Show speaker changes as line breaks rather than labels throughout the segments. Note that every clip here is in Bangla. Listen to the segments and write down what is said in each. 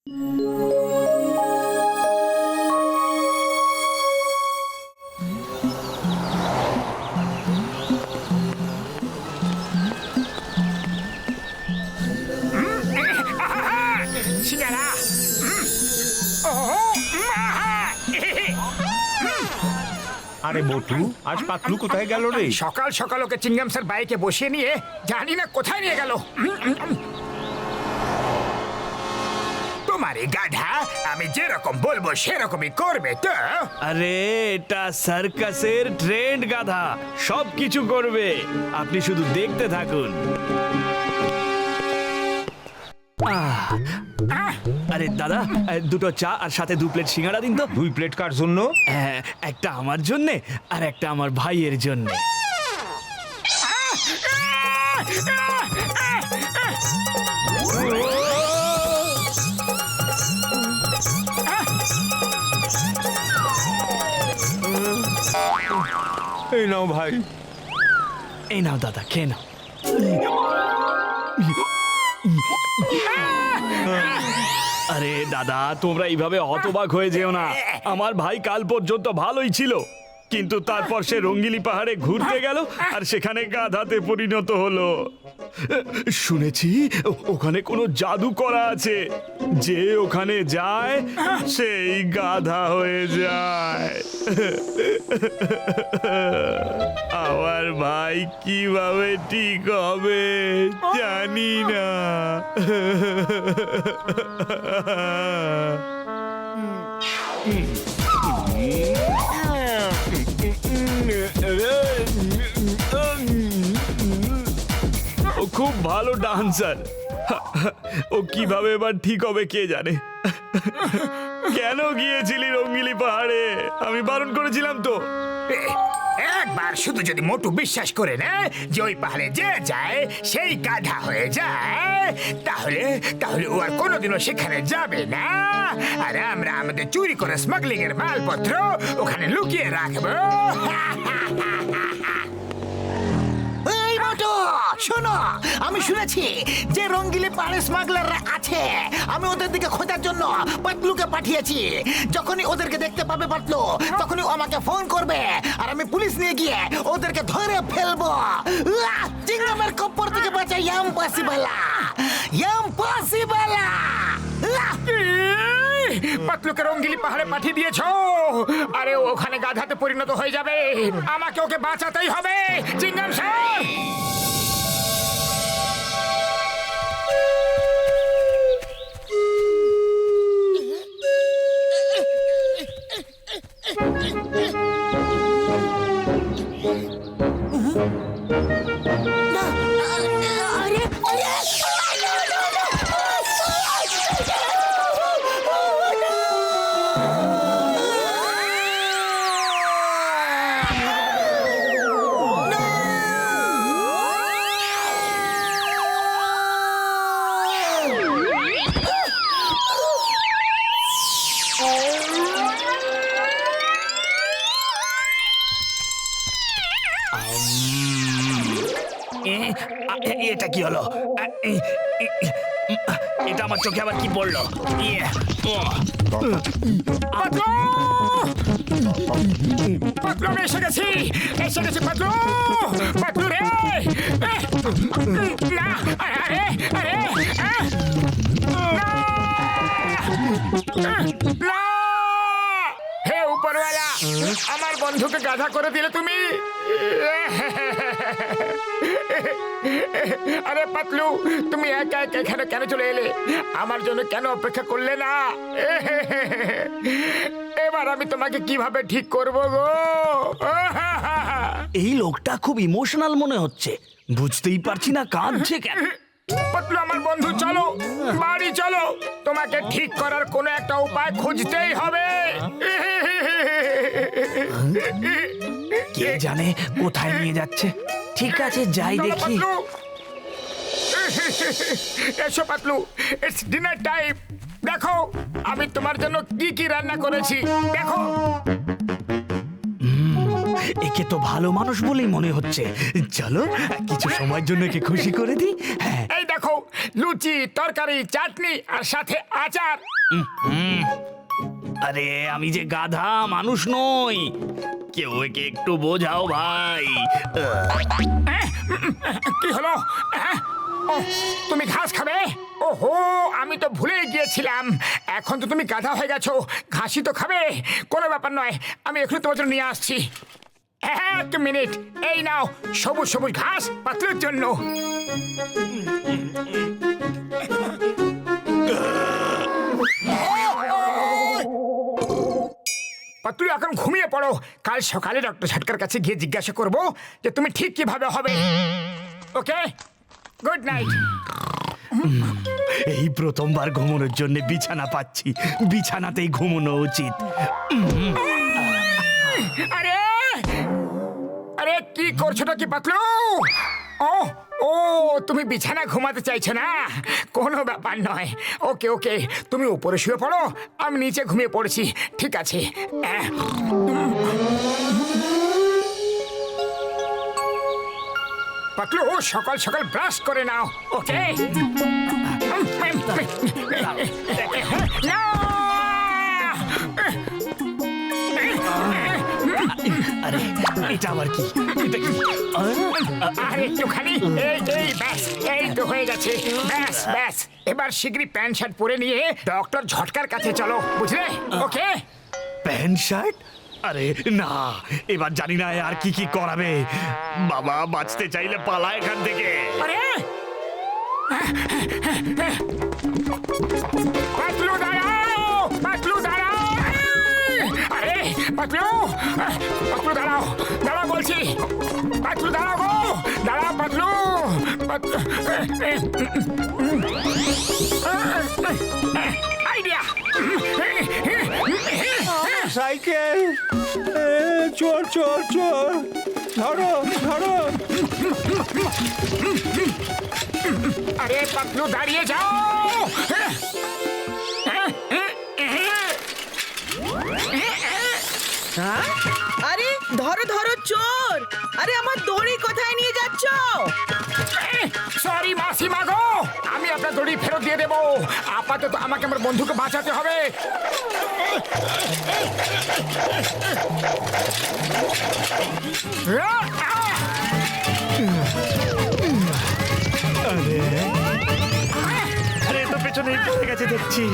সিঙ্গারা।
আরে মোটু, আজ পাতলু কোথায় গেল রে?
সকাল সকাল ওকে চিংগাম স্যার বাইকে বসিয়ে নিয়ে জানি না কোথায় নিয়ে গেল। তোমার এই গাধা আমি যেরকম বলবো সেরকমই করবে তো।
আরে এটা সার্কাসের ট্রেন্ড গাধা, সবকিছু করবে, আপনি শুধু দেখতে থাকুন। আরে দাদা, দুটো চা আর সাথে 2 প্লেট সিঙ্গাড়া দিন তো।
2 প্লেট কার জন্য?
একটা আমার জন্যে আর একটা আমার ভাইয়ের জন্য।
এই নাও ভাই।
এই নাও দাদা, খেয়ে নাও। আরে দাদা, তোমরা এইভাবে হতবাক হয়ে যেও না। আমার ভাই কাল পর্যন্ত ভালোই ছিল, কিন্তু তারপর সে রঙ্গিলি পাহাড়ে ঘুরতে গেল আর সেখানে গাধাতে পরিণত হলো। শুনেছি ওখানে কোনো জাদু করা আছে, যে ওখানে যায় সেই গাধা হয়ে যায়। আমার ভাই কিভাবে ঠিক হবে জানি না। ও খুব ভালো ডান্সার, ও কিভাবে এবার ঠিক হবে কে জানে। কেন গিয়েছিলি রঙ্গিলি পাহাড়ে? আমি বারণ করেছিলাম তো।
একবার শুধু যদি মোটু বিশ্বাস করে নেয় যে ওই পাহাড়ে যে যায় সেই গাধা হয়ে যায়, তাহলে তাহলে ও আর কোনোদিনও সেখানে যাবে না। আর আমরা আমাদের চুরি করে স্মাগলিং এর মালপত্র ওখানে লুকিয়ে রাখবো।
এই মোটু, শোনো, আমি শুনেছি যে রঙ্গিলি পাহাড়ে স্মাগলাররা আছে। আমি ওদের দিকে খোঁজার জন্য পাতলুকে পাঠিয়েছি। যখনই ওদেরকে দেখতে পাবে পাতলু, তখনই ও আমাকে ফোন করবে আর আমি পুলিশ নিয়ে গিয়ে ওদেরকে ধরে ফেলবো। চিংড়ামের কপ্পর থেকে বাঁচা ইম্পসিবল, ইম্পসিবল।
পাতলুকে রঙ্গিলি পাহাড়ে পাঠিয়ে দিয়েছো, আরে ও ওখানে গাধাতে পরিণত হয়ে যাবে। আমাকে ওকে বাঁচাতেই হবে চিংগাম স্যার।
এটা কি হলো? এটা আমার চোখে আবার কি পড়লো?
পাতলু আমি এসে গেছি, এসে গেছি পাতলু, পাতলু রে। না, আরে আরে না, হে উপরওয়ালা, আমার বন্ধুকে গাধা করে দিলে তুমি। আরে পাতলু, তুমি একা একা এখানে কেন চলে এলে? আমার জন্য কেন অপেক্ষা করলে না? এবার আমি তোমাকে কিভাবে ঠিক করব গো?
এই লোকটা খুব ইমোশনাল মনে হচ্ছে, বুঝতেই পারছি না কাঁদছে কেন।
পাতলু আমার বন্ধু, চলো বাড়ি চলো, তোমাকে ঠিক করার কোনো একটা উপায় খুঁজতেই হবে।
কে জানে কোথায় নিয়ে যাচ্ছে। ঠিক আছে, যাই
চলো
দেখি।
পাতলু, এসো পাতলু, ইটস ডিনার টাইম। দেখো আমি তোমার জন্য কি কি রান্না করেছি, দেখো।
একে তো ভালো মানুষ বলেই মনে হচ্ছে। চলো কিছু সময়ের জন্য একে খুশি করে দিই। হ্যাঁ,
এই দেখো লুচি তরকারি চাটনি আর সাথে আচার।
আরে আমি যে গাধা মানুষ নই, কেউ একে একটু বোঝাও ভাই।
কি হলো? ও, তুমি ঘাস খাবে? ওহো, আমি তো ভুলে গিয়েছিলাম। এখন তো তুমি গাধা হয়ে গেছো, ঘাসই তো খাবে। কোনো ব্যাপার নয়, আমি এখনই তোমার জন্য নিয়ে আসছি। এক মিনিট, এই নাও সবুজ সবুজ ঘাস পাতলুর জন্য। পাতলু এখন ঘুমিয়ে পড়ো, কাল সকালে ডক্টর ঝটকার কাছে গিয়ে জিজ্ঞাসা করবো যে তুমি ঠিক কিভাবে হবে। ওকে, গুড নাইট।
এই প্রথমবার ঘুমানোর জন্য বিছানা পাচ্ছি, বিছানাতেই ঘুমানো উচিত।
আরে আরে কি করছোটা কি পাতলু? ও ও, তুমি বিছানা ঘুমাতে চাইছো না? কোনো ব্যাপার নয়। ওকে ওকে, তুমি উপরে শুয়ে পড়ো, আমি নিচে ঘুমিয়ে পড়েছি। ঠিক আছে। পাতলু, সকাল সকাল ব্রাশ করে নাও। ওকে। না!
আরে এটা আবার কি? এটা কি?
আর একটুখানি, এই এই ব্যাস, এই তো হয়ে গেছে। ব্যাস ব্যাস, এবার শিগগিরই প্যান্ট শার্ট পরে নিয়ে ডক্টর ঝটকার কাছে চলো, বুঝলে? ওকে।
Pant shirt? আরে না, এবার জানি না আর কি কি করাবে। বাবা, বাঁচতে চাইলে পালা এখান থেকে।
আরে পাতলু দাঁড়াও, পাতলু দাঁড়াও। আরে পাতলু, পাতলু দাঁড়াও, দাঁড়াও বলছি। পাতলু দাঁড়াও গো, দাঁড়াও পাতলু। আইডিয়া।
সাইকেল, চোর চোর চোর, ধরো ধরো।
আরে পাতলু দাঁড়িয়ে যাও।
আরে ধরো ধরো চোর! আরে আমার দড়ি কোথায় নিয়ে যাচ্ছ?
সরি মাসিমা গো, আমি আপনার দড়ি ফেরত দিয়ে দেবো। আপাতত আমাকে আমার বন্ধুকে বাঁচাতে হবে।
আরে তো পেছনে পড়ে গেছে দেখছি।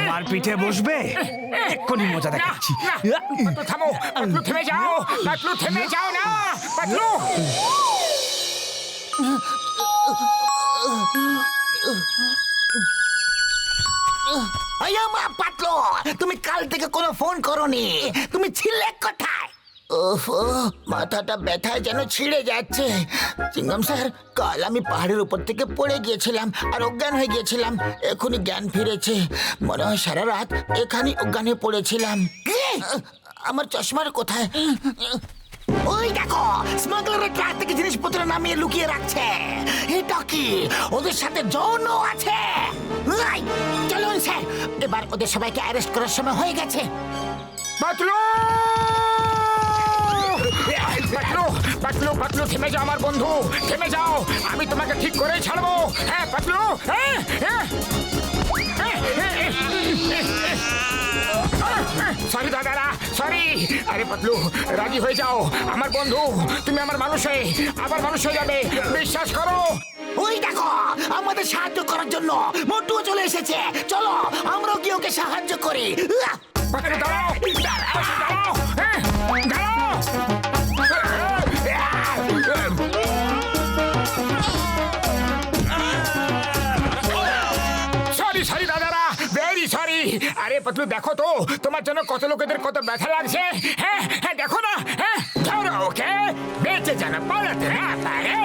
আমার পিঠে বসবে, এক্ষুনি মজা দেখাচ্ছি।
পাতলু থামো, পাতলু থেমে যাও, পাতলু থেমে যাও না, পাতলু।
মা পাতলু, তুমি কাল থেকে কোনো ফোন করোনি, তুমি ছিলে কোথায়? ওফ, মাথাটা ব্যথায় যেন ছিঁড়ে যাচ্ছে। চিংগাম স্যার, কাল আমি পাহাড়ের উপর থেকে পড়ে গিয়েছিলাম আর অজ্ঞান হয়ে গিয়েছিলাম। এখনই জ্ঞান ফিরেছে। মনে হয় সারা রাত এখানেই অজ্ঞান হয়ে পড়েছিলাম। আমার চশমার কোথায়? ওই দেখো, স্মাগলারের ট্রাক থেকে জিনিসপত্র নামিয়ে লুকিয়ে রাখছে। এটা কি ওদের সাথে যৌন আছে? চলুন স্যার, এবার ওদের সবাইকে অ্যারেস্ট করার সময় হয়ে গেছে।
পাতলু, পাতলু, পাতলু, পাতলু থেমে যাও আমার বন্ধু, থেমে যাও। আমি তোমাকে ঠিক করেই ছাড়বো। হ্যাঁ পাতলু, হ্যাঁ হ্যাঁ। সরি দাদারা, সরি। আরে পাতলু, রাজি হয়ে যাও আমার বন্ধু। তুমি আমার মানুষ হয়ে আবার মানুষ হয়ে যাবে, বিশ্বাস করো।
ওই দেখো, আমাদের সাহায্য করার জন্য মোটুও চলে এসেছে। চলো আমরাও গিয়ে ওকে সাহায্য করি।
পাতলু দাঁড়াও, দাঁড়াও, দাঁড়াও, হ্যাঁ, দাঁড়াও। সরি সরি দাদারা, ভেরি সরি। আরে পাতলু দেখো তো, তোমার জন্য কত লোকেদের কত ব্যথা লাগছে। হ্যাঁ হ্যাঁ, দেখো না। হ্যাঁ, ধরো ওকে, বেঁচে যেন পালাতে না পারে।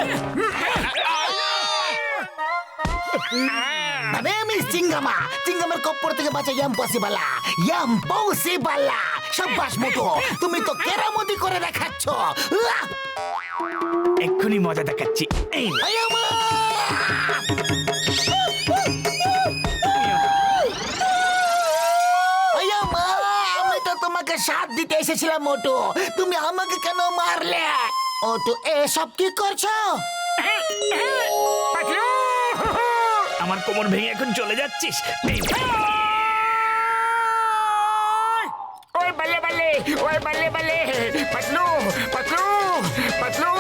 মিস চিঙ্গামা, চিঙ্গামের কপ্পর থেকে বাঁচা ইম্পসিবল, ইম্পসিবল। সাব্বাস মোটু, তুমি তো কেরামতি করে দেখাচ্ছ।
এক্ষুনি মজা দেখাচ্ছি। এই নে।
এসেছিলাম মোটু, তুমি আমাকে কেন মারলে? ও তো এসব কি করছো?
পাতলু!
আমার কোমর ভেঙে এখন চলে যাচ্ছিস এই,
ওই বল্লে বল্লে, ওই বল্লে বল্লে, পাতলু, পাতলু, পাতলু,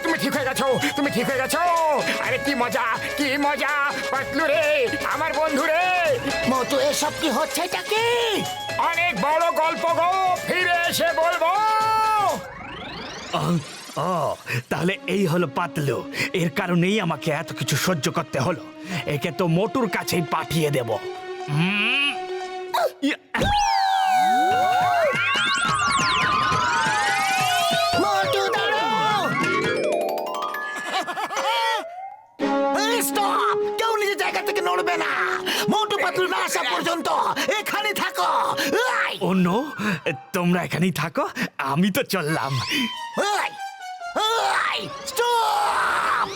তুমি ঠিক হয়ে গেছো, তুমি ঠিক হয়ে গেছো। আরে কি মজা, কি মজা, পাতলু রে, আমার বন্ধু রে।
মোটু এসব কি হচ্ছে এটা কি?
অনেক বড় গল্প গো, ফিরে এসে বলবো।
ও তাহলে এই হলো পাতলু, এর কারণেই আমাকে এত কিছু সহ্য করতে হলো। একে তো মোটুর কাছেই পাঠিয়ে দেব।
মোটু দাঁড়াও! এই স্টপ! কেউ নিজের জায়গা থেকে নড়বে না। মোটু পাতলু না আসা পর্যন্ত এখানে থাকো। এই!
ও নো, তোমরা এখানেই থাকো, আমি তো চললাম।
এই! এই! স্টপ!